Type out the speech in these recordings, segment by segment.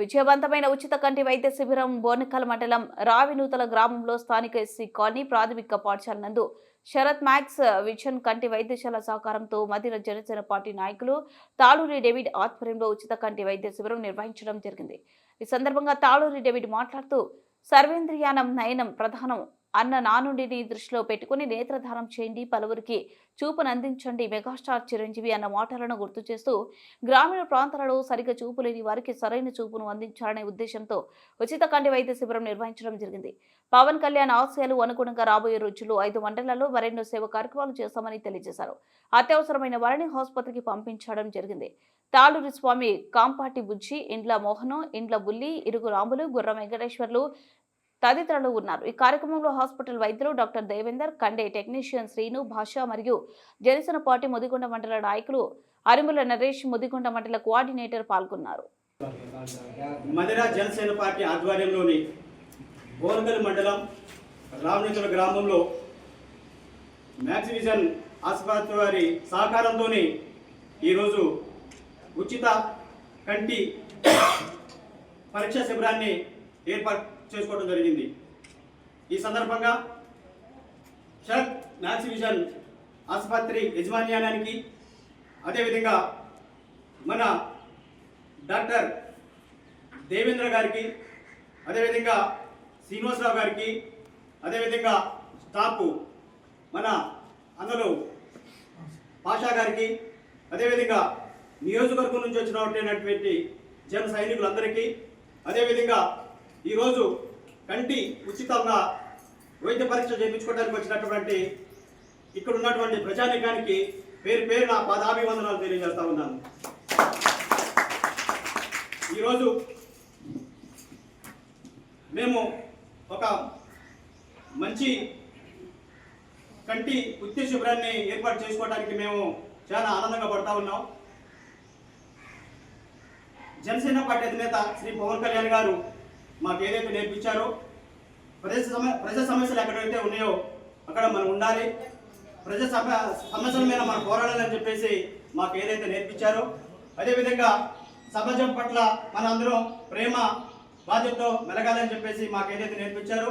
విజయవంతమైన ఉచిత కంటి వైద్య శిబిరం బోనకల్ మండలం రావినూతల గ్రామంలో స్థానిక ఎస్సీ కాలనీ ప్రాథమిక పాఠశాల నందు శరత్ మ్యాక్స్ విజన్ కంటి వైద్యశాల సహకారంతో మదిర జనసేన పార్టీ నాయకులు తాళూరి డేవిడ్ ఆధ్వర్యంలో ఉచిత కంటి వైద్య శిబిరం నిర్వహించడం జరిగింది. ఈ సందర్భంగా తాళూరి డేవిడ్ మాట్లాడుతూ సర్వేంద్రియానం నయనం ప్రధానం అన్న నానుడిని దృష్టిలో పెట్టుకుని నేత్రదానం చేయండి, పలువురికి చూపునందించండి, మెగాస్టార్ చిరంజీవి అన్న మాటలను గుర్తు చేస్తూ గ్రామీణ ప్రాంతాలలో సరిగ్గా చూపు లేని వారికి సరైన చూపును అందించాలనే ఉద్దేశంతో ఉచిత కంటి వైద్య శిబిరం నిర్వహించడం జరిగింది. పవన్ కళ్యాణ్ ఆశయాలు అనుగుణంగా రాబోయే రోజుల్లో 5 మండలాల్లో మరెన్నో సేవ కార్యక్రమాలు చేస్తామని తెలియజేశారు. అత్యవసరమైన వారిని ఆసుపత్రికి పంపించడం జరిగింది. తాళూరి స్వామి, కాంపాటి బుజ్జి, ఇండ్ల మోహను, ఇండ్ల బుల్లి, ఇరుగు రాములు, గుర్రం వెంకటేశ్వర్లు తదితరులు ఉన్నారు. ఈ కార్యక్రమంలో హాస్పిటల్ వైద్యులు డాక్టర్ దేవేందర్, కండే టెక్నీషియన్ శ్రీను, భాష మరియు జనసేన పార్టీ ముదిగొండ మండల నాయకులు అరిముల నరేష్, ముదిగొండ మండల కోఆర్డినేటర్ పాల్గొన్నారు. మదిర జనసేన పార్టీ ఆధ్వర్యంలోని బోనకల్ మండలం రామనేతుల గ్రామంలో మ్యాక్స్ విజన్ ఆసుపత్రి వారి సహకారంతో ఈరోజు ఉచిత కంటి పరీక్ష శిబిరాన్ని ఏర్పాటు చేసుకోవడం జరిగింది. ఈ సందర్భంగా శరత్ మ్యాక్స్ విజన్ ఆసుపత్రి యజమాన్యానికి, అదేవిధంగా మన డాక్టర్ దేవేంద్ర గారికి, అదేవిధంగా శ్రీనివాసరావు గారికి, అదేవిధంగా స్టాఫ్ మన అన్నలు పాషా గారికి, అదేవిధంగా నియోజకవర్గం నుంచి వచ్చినటువంటి జన సైనికులందరికీ, అదేవిధంగా ఈరోజు కంటి ఉచితంగా వైద్య పరీక్ష చేయించుకోవడానికి వచ్చినటువంటి ఇక్కడ ఉన్నటువంటి ప్రజానీకానికి పేరు పేరున పాదాభివందనాలు తెలియజేస్తా ఉన్నాను. ఈరోజు మేము ఒక మంచి కంటి ఉచిత శిబిరాన్ని ఏర్పాటు చేసుకోవడానికి మేము చాలా ఆనందంగా పడతా ఉన్నాం. జనసేన పార్టీ అధినేత శ్రీ పవన్ కళ్యాణ్ గారు మాకు ఏదైతే నేర్పించారో, ప్రజా సమస్యలు ఎక్కడైతే ఉన్నాయో అక్కడ మనం ఉండాలి, ప్రజా సమస్యల మీద మనం పోరాడాలని చెప్పేసి మాకు ఏదైతే నేర్పించారో, అదేవిధంగా సమాజం పట్ల మన అందరం ప్రేమ బాధ్యతతో మెలగాలని చెప్పేసి మాకు ఏదైతే నేర్పించారో,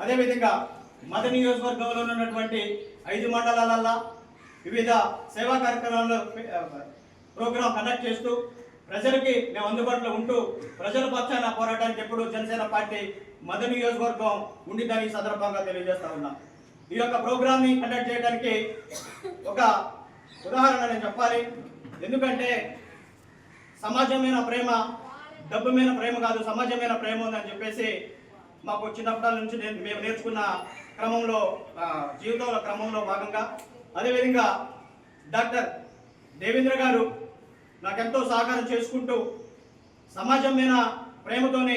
అదేవిధంగా మద నియోజకవర్గంలో ఉన్నటువంటి 5 మండలాలలో వివిధ సేవా కార్యక్రమాల్లో ప్రోగ్రాం కండక్ట్ చేస్తూ ప్రజలకి మేము అందుబాటులో ఉంటూ ప్రజల పక్షాన పోరాటానికి ఎప్పుడు జనసేన పార్టీ మద నియోజకవర్గం ఉండిద్దని ఈ సందర్భంగా తెలియజేస్తా ఉన్నాం. ఈ యొక్క ప్రోగ్రామ్ని కండక్ట్ చేయడానికి ఒక ఉదాహరణ నేను చెప్పాలి. ఎందుకంటే సమాజమైన ప్రేమ డబ్బు మీద ప్రేమ కాదు, సమాజమైన ప్రేమ ఉందని చెప్పేసి మాకు చిన్నప్పటి నుంచి మేము నేర్చుకున్న క్రమంలో, జీవితంలో క్రమంలో భాగంగా, అదేవిధంగా డాక్టర్ దేవేంద్ర గారు నాకెంతో సహకారం చేసుకుంటూ సమాజం మీద ప్రేమతోనే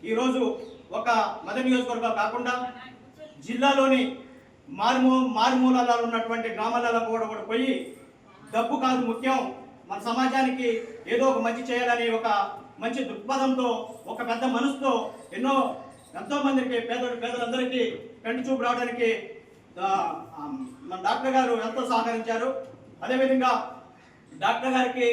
ఈరోజు ఒక మద నియోజకవర్గం కాకుండా జిల్లాలోని మారుమూలలో ఉన్నటువంటి గ్రామాలలో కూడా పోయి డబ్బు కాదు ముఖ్యం, మన సమాజానికి ఏదో ఒక మంచి చేయాలని ఒక మంచి దృక్పథంతో, ఒక పెద్ద మనసుతో ఎంతో మందికి పేదలందరికీ కంటి చూపు రావడానికి మన డాక్టర్ గారు ఎంతో సహకరించారు. అదేవిధంగా డాక్టర్ గారికి